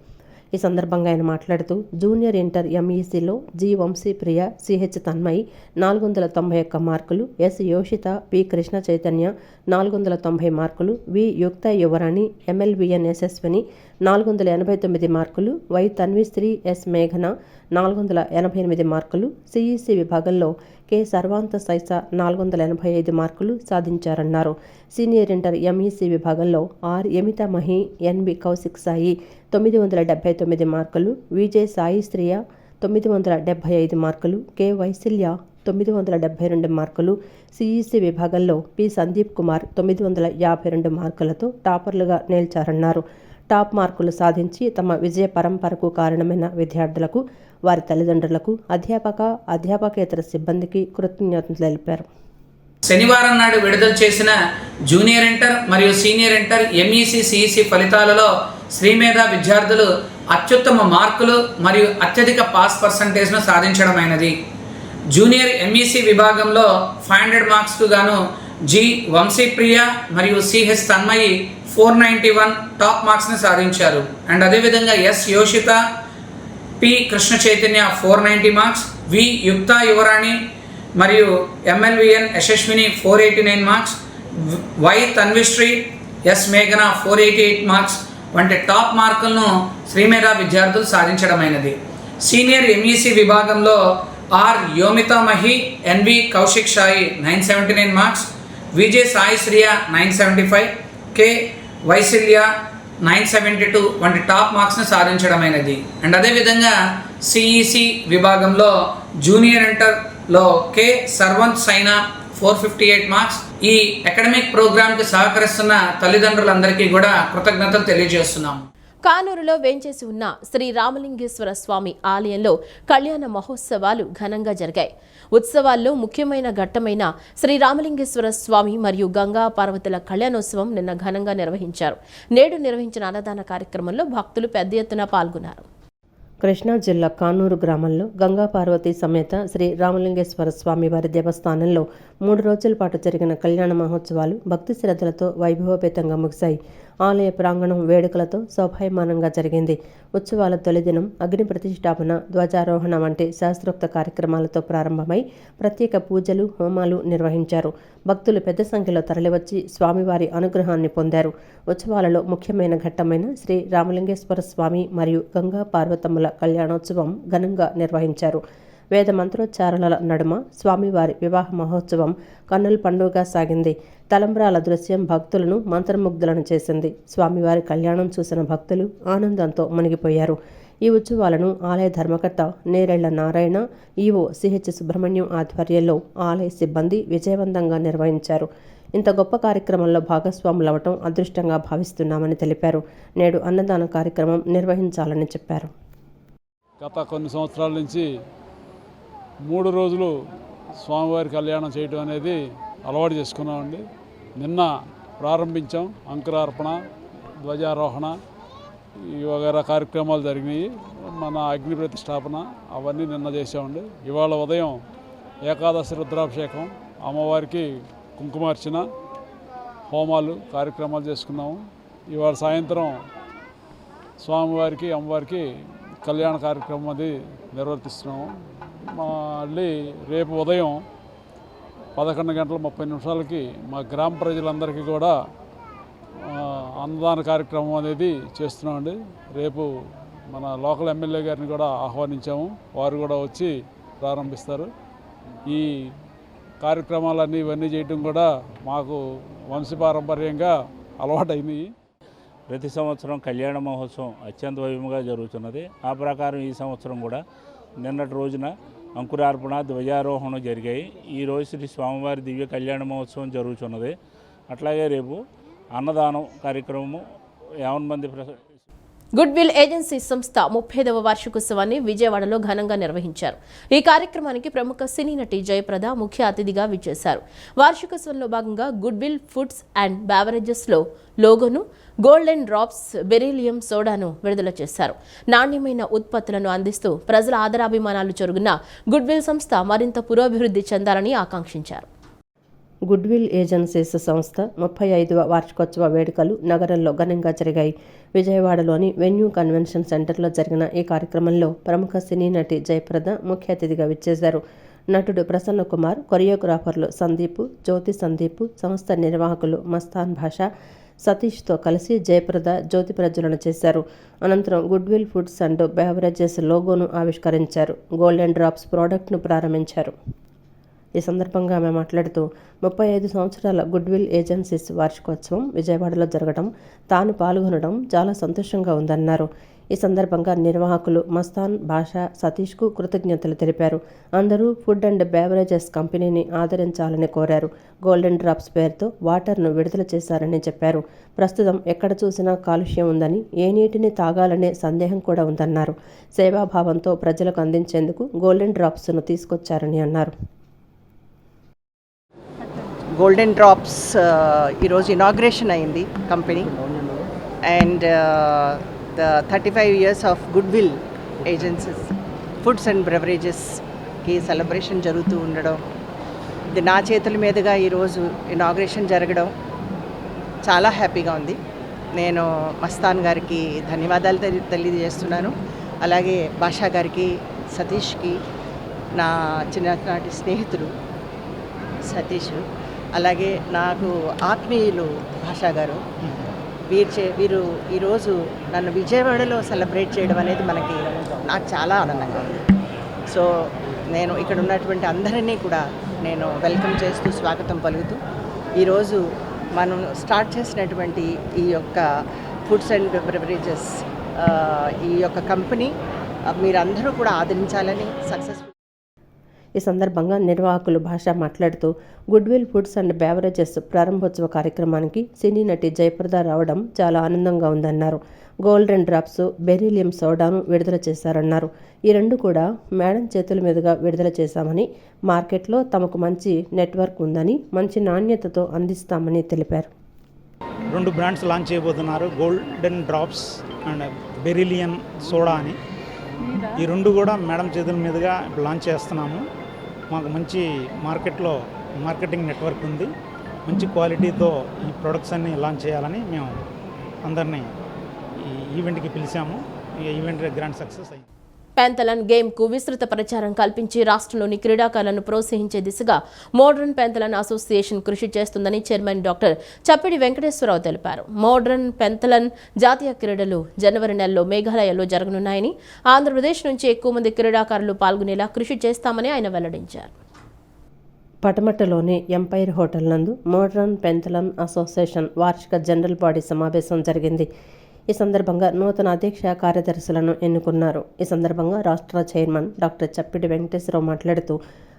ఈ సందర్భంగా ఆయన మాట్లాడుతూ జూనియర్ ఇంటర్ ఎంఈసీలో జి వంశీప్రియ, సిహెచ్ తన్మయి 491 మార్కులు, ఎస్ యోషిత, పి కృష్ణ చైతన్య 490 మార్కులు, వి యుక్త యువరాణి, ఎంఎల్విఎన్ యశస్విని 489 మార్కులు, వై తన్విశ్రీ, ఎస్ మేఘన 488 మార్కులు, సిఈసి విభాగంలో కె సర్వాంత సైసా 485 మార్కులు సాధించారన్నారు. సీనియర్ ఇంటర్ ఎంఈసీ విభాగంలో ఆర్ యమిత మహి, ఎన్బి కౌశిక్ సాయి 979 మార్కులు, విజయ్ సాయి శ్రియ 975 మార్కులు, కె వైశల్య 972 మార్కులు, సిఈసి విభాగంలో పి సందీప్ కుమార్ 952 మార్కులతో టాపర్లుగా నిలిచారన్నారు. టాప్ మార్కులు సాధించి తమ విజయ పరంపరకు కారణమైన విద్యార్థులకు, వారి తల్లిదండ్రులకు, అధ్యాపకేతర సిబ్బందికి కృతజ్ఞతలు తెలిపారు. శనివారం నాడు విడుదల చేసిన జూనియర్ ఇంటర్ మరియు సీనియర్ ఇంటర్ ఎంఈసీ సిఈసి ఫలితాలలో శ్రీమేధ విద్యార్థులు అత్యుత్తమ మార్కులు మరియు అత్యధిక పాస్ పర్సంటేజ్ను సాధించడమైనది. జూనియర్ ఎంఈసీ విభాగంలో 500 మార్క్స్కు గాను జి వంశీప్రియ మరియు సిహెచ్ తన్మయి 491 టాప్ మార్క్స్ని సాధించారు. అండ్ అదేవిధంగా S Yoshitha, P Krishna Chaitanya 490 marks, V Yuktha Yuvarani మరియు MLVN Yashaswini 489 marks, Y Tanvishri, S మేఘన 488 మార్క్స్ వంటి టాప్ మార్కులను శ్రీమేధా విద్యార్థులు సాధించడమైనది. సీనియర్ ఎంఈసీ విభాగంలో R Yomitha Mahi, NV Kaushik Sai 979 marks, Vijay Sai Sriya 975, K Vaishalya 972 వంటి టాప్ మార్క్స్ని సాధించడమైనది. అండ్ అదేవిధంగా సిఈసి విభాగంలో జూనియర్ ఇంటర్లో కె సర్వంత్ సైనా 458 మార్క్స్. ఈ అకాడమిక్ ప్రోగ్రామ్కి సహకరిస్తున్న తల్లిదండ్రులందరికీ కూడా కృతజ్ఞతలు తెలియజేస్తున్నాము. కానూరులో వేంచేసి ఉన్న శ్రీ రామలింగేశ్వర స్వామి ఆలయంలో కళ్యాణ మహోత్సవాలు ఘనంగా జరిగాయి. ఉత్సవాల్లో ముఖ్యమైన ఘట్టమైన శ్రీ రామలింగేశ్వర స్వామి మరియు గంగా పార్వతుల కళ్యాణోత్సవం నిన్న ఘనంగా నిర్వహించారు. నేడు నిర్వహించిన అన్నదాన కార్యక్రమంలో భక్తులు పెద్ద ఎత్తున పాల్గొన్నారు. కృష్ణా జిల్లా కానూరు గ్రామంలో గంగా పార్వతి సమేత శ్రీ రామలింగేశ్వర స్వామి వారి దేవస్థానంలో 3 రోజుల పాటు జరిగిన కళ్యాణ మహోత్సవాలు భక్తి శ్రద్ధలతో వైభవపేతంగా ముగిశాయి. ఆలయ ప్రాంగణం వేడుకలతో శోభాయమానంగా జరిగింది. ఉత్సవాల తొలి దినం అగ్ని ప్రతిష్టాపన, ధ్వజారోహణ వంటి శాస్త్రోక్త కార్యక్రమాలతో ప్రారంభమై ప్రత్యేక పూజలు, హోమాలు నిర్వహించారు. భక్తులు పెద్ద సంఖ్యలో తరలివచ్చి స్వామివారి అనుగ్రహాన్ని పొందారు. ఉత్సవాలలో ముఖ్యమైన ఘట్టమైన శ్రీ రామలింగేశ్వర స్వామి మరియు గంగా పార్వతమ్మల కళ్యాణోత్సవం ఘనంగా నిర్వహించారు. వేద మంత్రోచ్చారణల నడుమ స్వామివారి వివాహ మహోత్సవం కన్నుల పండుగగా సాగింది. తలంబ్రాల దృశ్యం భక్తులను మంత్రముగ్ధులను చేసింది. స్వామివారి కళ్యాణం చూసిన భక్తులు ఆనందంతో మునిగిపోయారు. ఈ ఉత్సవాలను ఆలయ ధర్మకర్త నేరెళ్ల నారాయణ, ఈవో సిహెచ్ సుబ్రహ్మణ్యం ఆధ్వర్యంలో ఆలయ సిబ్బంది విజయవంతంగా నిర్వహించారు. ఇంత గొప్ప కార్యక్రమంలో భాగస్వాములవటం అదృష్టంగా భావిస్తున్నామని తెలిపారు. నేడు అన్నదాన కార్యక్రమం నిర్వహించాలని చెప్పారు. గత కొన్ని సంవత్సరాల నుంచి 3 రోజులు స్వామివారి కళ్యాణం చేయడం అనేది అలవాటు చేసుకున్నామండి. నిన్న ప్రారంభించాం. అంకురార్పణ, ధ్వజారోహణ ఈ వగైరా కార్యక్రమాలు జరిగినాయి. మన అగ్ని ప్రతిష్టాపన అవన్నీ నిన్న చేసామండి. ఇవాళ ఉదయం ఏకాదశి రుద్రాభిషేకం, అమ్మవారికి కుంకుమార్చన, హోమాలు కార్యక్రమాలు చేసుకున్నాము. ఇవాళ సాయంత్రం స్వామివారికి, అమ్మవారికి కళ్యాణ కార్యక్రమం అది నిర్వర్తిస్తున్నాము. మళ్ళీ రేపు ఉదయం 11:30 మా గ్రామ ప్రజలందరికీ కూడా అన్నదాన కార్యక్రమం అనేది చేస్తున్నామండి. రేపు మన లోకల్ ఎమ్మెల్యే గారిని కూడా ఆహ్వానించాము. వారు కూడా వచ్చి ప్రారంభిస్తారు. ఈ కార్యక్రమాలన్నీ ఇవన్నీ చేయడం కూడా మాకు వంశపారంపర్యంగా అలవాటైనవి. ప్రతి సంవత్సరం కళ్యాణ మహోత్సవం అత్యంత వైభవంగా జరుగుతున్నది. ఆ ప్రకారం ఈ సంవత్సరం కూడా నిన్నటి రోజున అంకురార్పణ, ధ్వజారోహణ జరిగాయి. ఈరోజు శ్రీ స్వామివారి దివ్య కళ్యాణ మహోత్సవం జరుగుతున్నది. అట్లాగే రేపు అన్నదానం కార్యక్రమము 50 మంది గుడ్ విల్ ఏజెన్సీ సంస్థ 35వ వార్షికోత్సవాన్ని విజయవాడలో ఘనంగా నిర్వహించారు. ఈ కార్యక్రమానికి ప్రముఖ సినీ నటి జయప్రద ముఖ్య అతిథిగా విచ్చేశారు. వార్షికోత్సవంలో భాగంగా good will foods and beverages లో లోగోను, గోల్డెన్ డ్రాప్స్ బెరీలియం సోడాను విడుదల చేశారు. నాణ్యమైన ఉత్పత్తులను అందిస్తూ ప్రజల ఆదరాభిమానాలు చొరుగున్న గుడ్ విల్ సంస్థ మరింత పురోభివృద్ధి చెందాలని ఆకాంక్షించారు. గుడ్విల్ ఏజెన్సీస్ సంస్థ 35వ వార్షికోత్సవ వేడుకలు నగరంలో ఘనంగా జరిగాయి. విజయవాడలోని వెన్యూ కన్వెన్షన్ సెంటర్లో జరిగిన ఈ కార్యక్రమంలో ప్రముఖ సినీ నటి జయప్రద ముఖ్య అతిథిగా విచ్చేశారు. నటుడు ప్రసన్న కుమార్, కొరియోగ్రాఫర్లు సందీప్, జ్యోతి సందీప్, సంస్థ నిర్వాహకులు మస్తాన్ భాషా, సతీష్తో కలిసి జయప్రద జ్యోతి ప్రజ్వలన చేశారు. అనంతరం గుడ్విల్ ఫుడ్స్ అండ్ బెవరేజెస్ లోగోను ఆవిష్కరించారు. గోల్డెన్ డ్రాప్స్ ప్రోడక్ట్ను ప్రారంభించారు. ఈ సందర్భంగా ఆమె మాట్లాడుతూ 35 సంవత్సరాల గుడ్విల్ ఏజెన్సీస్ వార్షికోత్సవం విజయవాడలో జరగడం, తాను పాల్గొనడం చాలా సంతోషంగా ఉందన్నారు. ఈ సందర్భంగా నిర్వాహకులు మస్తాన్ భాషా, సతీష్కు కృతజ్ఞతలు తెలిపారు. అందరూ ఫుడ్ అండ్ బెవరేజెస్ కంపెనీని ఆదరించాలని కోరారు. గోల్డెన్ డ్రాప్స్ పేరుతో వాటర్ను విడుదల చేశారని చెప్పారు. ప్రస్తుతం ఎక్కడ చూసినా కాలుష్యం ఉందని, ఏ నీటిని తాగాలనే సందేహం కూడా ఉందన్నారు. సేవాభావంతో ప్రజలకు అందించేందుకు గోల్డెన్ డ్రాప్స్ను తీసుకొచ్చారని అన్నారు. గోల్డెన్ డ్రాప్స్ ఈరోజు ఇనాగ్రేషన్ అయింది company, and the 35 years of goodwill agencies foods and బెవరేజెస్కి సెలబ్రేషన్ జరుగుతూ ఉండడం, ఇది నా చేతుల మీదుగా ఈరోజు ఇనాగ్రేషన్ జరగడం చాలా హ్యాపీగా ఉంది. నేను మస్తాన్ గారికి ధన్యవాదాలు తెలియజేస్తున్నాను. అలాగే భాషా గారికి, సతీష్కి, నా చిన్ననాటి స్నేహితుడు సతీష్, అలాగే నాకు ఆత్మీయులు భాషా గారు, వీరు ఈరోజు నన్ను విజయవాడలో సెలబ్రేట్ చేయడం అనేది నాకు చాలా ఆనందంగా ఉంది. సో నేను ఇక్కడ ఉన్నటువంటి అందరినీ కూడా నేను వెల్కమ్ చేస్తూ స్వాగతం పలుకుతూ, ఈరోజు మనం స్టార్ట్ చేసినటువంటి ఈ యొక్క ఫుడ్స్ అండ్ బెవరేజెస్ ఈ యొక్క కంపెనీ మీరందరూ కూడా ఆదరించాలని సక్సెస్ఫుల్. ఈ సందర్భంగా నిర్వాహకులు భాష మాట్లాడుతూ గుడ్విల్ ఫుడ్స్ అండ్ బెవరేజెస్ ప్రారంభోత్సవ కార్యక్రమానికి సినీ నటి జయప్రద రావడం చాలా ఆనందంగా ఉందన్నారు. గోల్డెన్ డ్రాప్స్, బెరీలియం సోడాను విడుదల చేశారన్నారు. ఈ రెండు కూడా మేడం చేతుల మీదుగా విడుదల చేశామని, మార్కెట్లో తమకు మంచి నెట్వర్క్ ఉందని, మంచి నాణ్యతతో అందిస్తామని తెలిపారు. 2 బ్రాండ్స్ లాంచ్ చేయబోతున్నారు, golden drops and beryllium soda అని. ఈ రెండు కూడా మేడం చేతుల మీదుగా లాంచ్ చేస్తున్నాము. మాకు మంచి మార్కెట్లో మార్కెటింగ్ నెట్వర్క్ ఉంది. మంచి క్వాలిటీతో ఈ ప్రొడక్ట్స్ అన్ని లాంచ్ చేయాలని మేము అందరినీ ఈ ఈవెంట్కి పిలిచాము. ఈ ఈవెంట్ గ్రాండ్ సక్సెస్ అయింది. పెంతలన్ గేమ్కు విస్తృత ప్రచారం కల్పించి రాష్ట్రంలోని క్రీడాకారులను ప్రోత్సహించే దిశగా మోడ్రన్ పెంతలన్ అసోసియేషన్ కృషి చేస్తుందని చైర్మన్ డాక్టర్ చప్పిడి వెంకటేశ్వరరావు తెలిపారు. మోడ్రన్ పెంతలన్ జాతీయ క్రీడలు జనవరి నెలలో మేఘాలయలో జరగనున్నాయని, ఆంధ్రప్రదేశ్ నుంచి ఎక్కువ మంది క్రీడాకారులు పాల్గొనేలా కృషి చేస్తామని ఆయన వెల్లడించారు. పటమటలోని ఎంపైర్ హోటల్ నందు మోడ్రన్ పెంతలన్ అసోసియేషన్ వార్షిక జనరల్ బాడీ సమావేశం జరిగింది. ఈ సందర్భంగా నూతన అధ్యక్ష కార్యదర్శులను ఎన్నుకున్నారు. ఈ సందర్భంగా రాష్ట్ర చైర్మన్ డాక్టర్ చప్పిడి వెంకటేశ్వరరావు మాట్లాడుతూ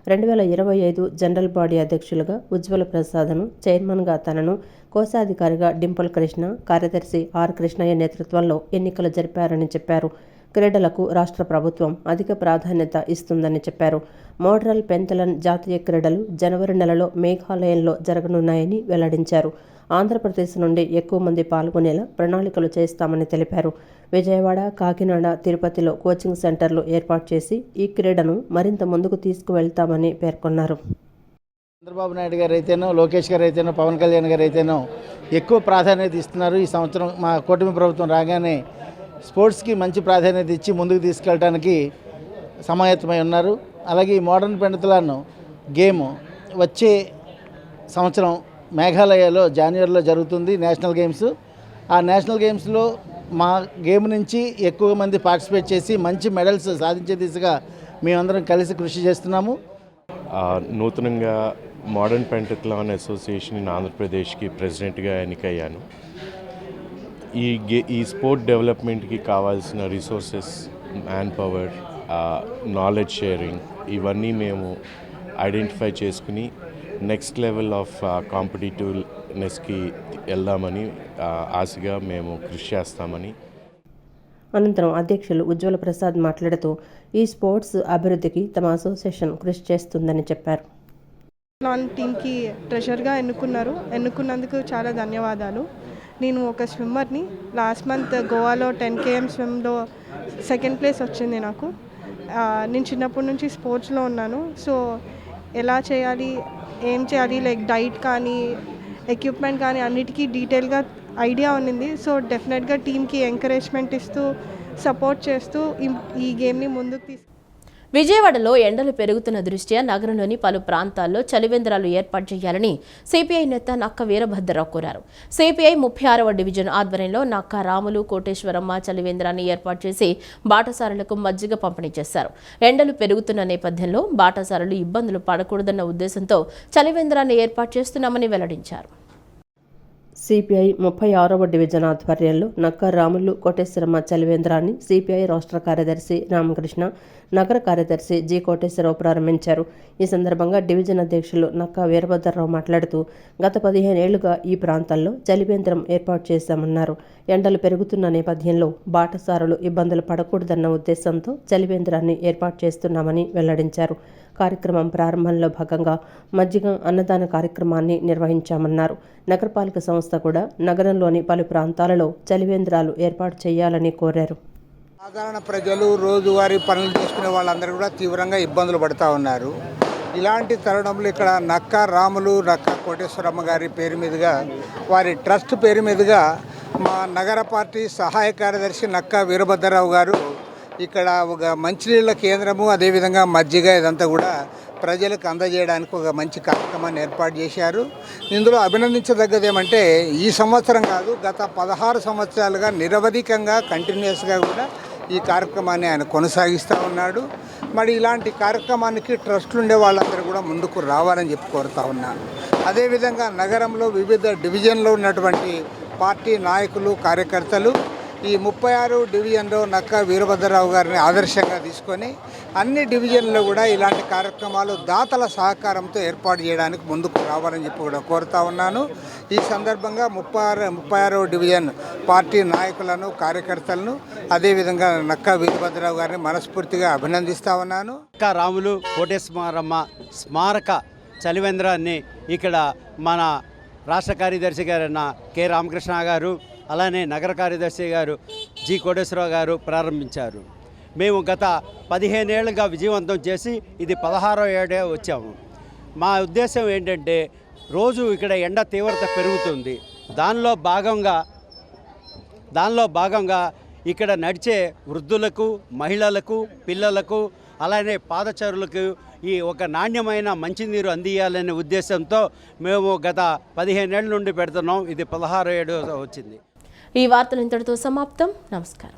2025 జనరల్ బాడీ అధ్యక్షులుగా ఉజ్వల ప్రసాద్ను, చైర్మన్గా తనను, కోశాధికారిగా డింపుల్ కృష్ణ, కార్యదర్శి ఆర్ కృష్ణయ్య నేతృత్వంలో ఎన్నికలు జరిపారని చెప్పారు. క్రీడలకు రాష్ట్ర ప్రభుత్వం అధిక ప్రాధాన్యత ఇస్తుందని చెప్పారు. మోడ్రన్ పెంతలన్ జాతీయ క్రీడలు జనవరి నెలలో మేఘాలయంలో జరగనున్నాయని వెల్లడించారు. ఆంధ్రప్రదేశ్ నుండి ఎక్కువ మంది పాల్గొనేలా ప్రణాళికలు చేస్తామని తెలిపారు. విజయవాడ, కాకినాడ, తిరుపతిలో కోచింగ్ సెంటర్లు ఏర్పాటు చేసి ఈ క్రీడను మరింత ముందుకు తీసుకువెళ్తామని పేర్కొన్నారు. చంద్రబాబు నాయుడు గారు అయితేనో, లోకేష్ గారు అయితేనో, పవన్ కళ్యాణ్ గారు అయితేనో ఎక్కువ ప్రాధాన్యత ఇస్తున్నారు. ఈ సంవత్సరం మా కూటమి ప్రభుత్వం రాగానే స్పోర్ట్స్కి మంచి ప్రాధాన్యత ఇచ్చి ముందుకు తీసుకెళ్ళడానికి సమాయత్తమై ఉన్నారు. అలాగే ఈ మోడర్న్ పెంతలన్ గేమ్ వచ్చే సంవత్సరం మేఘాలయలో జనవరిలో జరుగుతుంది నేషనల్ గేమ్స్. ఆ నేషనల్ గేమ్స్లో మా గేమ్ నుంచి ఎక్కువ మంది పార్టిసిపేట్ చేసి మంచి మెడల్స్ సాధించే దిశగా మేమందరం కలిసి కృషి చేస్తున్నాము. నూతనంగా మోడర్న్ పెంటథ్లాన్ అసోసియేషన్ ఇన్ ఆంధ్రప్రదేశ్కి ప్రెసిడెంట్గా ఎన్నికయ్యాను. ఈ స్పోర్ట్ డెవలప్మెంట్కి కావాల్సిన resources, man power, knowledge sharing ఇవన్నీ మేము ఐడెంటిఫై చేసుకుని నెక్స్ట్ లెవెల్ ఆఫ్ కాంపిటేటివ్నెస్కి వెళ్దామని ఆశగా మేము కృషి చేస్తామని. అనంతరం అధ్యక్షులు ఉజ్వల ప్రసాద్ మాట్లాడుతూ ఈ స్పోర్ట్స్ అభివృద్ధికి తమ అసోసియేషన్ కృషి చేస్తుందని చెప్పారు. టీంకి ట్రెషర్గా ఎన్నుకున్నందుకు చాలా ధన్యవాదాలు. నేను ఒక స్విమ్మర్ని. లాస్ట్ మంత్ గోవాలో 10 km స్విమ్లో సెకండ్ ప్లేస్ వచ్చింది నాకు. నేను చిన్నప్పటి నుంచి స్పోర్ట్స్లో ఉన్నాను. సో ఎలా చేయాలి, ఏం చేయాలి, లైక్ డైట్ కానీ ఎక్విప్మెంట్ కానీ అన్నిటికీ డీటెయిల్గా ఐడియా ఉన్నింది. సో డెఫినెట్గా టీంకి ఎంకరేజ్మెంట్ ఇస్తూ సపోర్ట్ చేస్తూ ఈ గేమ్ని ముందుకు విజయవాడలో ఎండలు పెరుగుతున్న దృష్ట్యా నగరంలోని పలు ప్రాంతాల్లో చలివేంద్రాలు ఏర్పాటు చేయాలని సిపిఐ నేత నక్క వీరభద్రరావు కోరారు. సిపిఐ 36వ డివిజన్ ఆధ్వర్యంలో నక్క రాములు, కోటేశ్వరమ్మ చలివేంద్రాన్ని ఏర్పాటు చేసి బాటసారులకు మజ్జిగ పంపిణీ చేశారు. ఎండలు పెరుగుతున్న నేపథ్యంలో బాటసారులు ఇబ్బందులు పడకూడదన్న ఉద్దేశంతో చలివేంద్రాన్ని ఏర్పాటు చేస్తున్నామని వెల్లడించారు. సిపిఐ 36వ డివిజన్ ఆధ్వర్యంలో నక్క రాములు, కోటేశ్వరమ్మ చలివేంద్రాన్ని సిపిఐ రాష్ట్ర కార్యదర్శి రామకృష్ణ, నగర కార్యదర్శి జి కోటేశ్వరరావు ప్రారంభించారు. ఈ సందర్భంగా డివిజన్ అధ్యక్షులు నక్క వీరభద్రరావు మాట్లాడుతూ గత 15 ఏళ్లుగా ఈ ప్రాంతాల్లో చలివేంద్రం ఏర్పాటు చేశామన్నారు. ఎండలు పెరుగుతున్న నేపథ్యంలో బాటసారులు ఇబ్బందులు పడకూడదన్న ఉద్దేశంతో చలివేంద్రాన్ని ఏర్పాటు చేస్తున్నామని వెల్లడించారు. కార్యక్రమం ప్రారంభంలో భాగంగా మజ్జిగ అన్నదాన కార్యక్రమాన్ని నిర్వహించామన్నారు. నగరపాలక సంస్థ కూడా నగరంలోని పలు ప్రాంతాలలో చలివేంద్రాలు ఏర్పాటు చేయాలని కోరారు. సాధారణ ప్రజలు రోజువారీ పనులు చేసుకునే వాళ్ళందరూ కూడా తీవ్రంగా ఇబ్బందులు పడుతూ ఉన్నారు. ఇలాంటి తరుణంలో ఇక్కడ నక్క రాములు, నక్క కోటేశ్వరమ్మ గారి పేరు మీదుగా, వారి ట్రస్ట్ పేరు మీదుగా మా నగర పార్టీ సహాయ కార్యదర్శి నక్క వీరభద్రరావు గారు ఇక్కడ ఒక మంచినీళ్ళ కేంద్రము, అదేవిధంగా మజ్జిగ ఇదంతా కూడా ప్రజలకు అందజేయడానికి ఒక మంచి కార్యక్రమాన్ని ఏర్పాటు చేశారు. ఇందులో అభినందించదగ్గది ఏమంటే ఈ సంవత్సరం కాదు, గత 16 సంవత్సరాలుగా నిరవధికంగా కంటిన్యూస్గా కూడా ఈ కార్యక్రమాన్ని ఆయన కొనసాగిస్తూ ఉన్నాడు. మరి ఇలాంటి కార్యక్రమానికి ట్రస్టులు ఉండే వాళ్ళందరూ కూడా ముందుకు రావాలని చెప్పి కోరుతా ఉన్నాను. అదేవిధంగా నగరంలో వివిధ డివిజన్లో ఉన్నటువంటి పార్టీ నాయకులు, కార్యకర్తలు ఈ 36 డివిజన్లో నక్క వీరభద్రరావు గారిని ఆదర్శంగా తీసుకొని అన్ని డివిజన్లో కూడా ఇలాంటి కార్యక్రమాలు దాతల సహకారంతో ఏర్పాటు చేయడానికి ముందుకు రావాలని చెప్పి కూడా కోరుతా ఉన్నాను. ఈ సందర్భంగా 36వ డివిజన్ పార్టీ నాయకులను, కార్యకర్తలను, అదేవిధంగా నక్క వీరభద్రరావు గారిని మనస్ఫూర్తిగా అభినందిస్తా ఉన్నాను. నక్క రాములు, కోటేశ్వరమ్మ స్మారక చలివేంద్రాన్ని ఇక్కడ మన రాష్ట్ర కార్యదర్శి గారైన కె రామకృష్ణ గారు, అలానే నగర కార్యదర్శి గారు జి కోటేశ్వరరావు గారు ప్రారంభించారు. మేము గత 15 ఏళ్ళుగా విజయవంతం చేసి ఇది 16వ ఏడే వచ్చాము. మా ఉద్దేశం ఏంటంటే రోజు ఇక్కడ ఎండ తీవ్రత పెరుగుతుంది. దానిలో భాగంగా ఇక్కడ నడిచే వృద్ధులకు, మహిళలకు, పిల్లలకు, అలానే పాదచారులకు ఈ ఒక నాణ్యమైన మంచినీరు అందియాలనే ఉద్దేశంతో మేము గత 15 ఏళ్ళ నుండి పెడుతున్నాం. ఇది 16వ ఏడు వచ్చింది. ఈ వార్తలు ఇంతటితో సమాప్తం. నమస్కారం.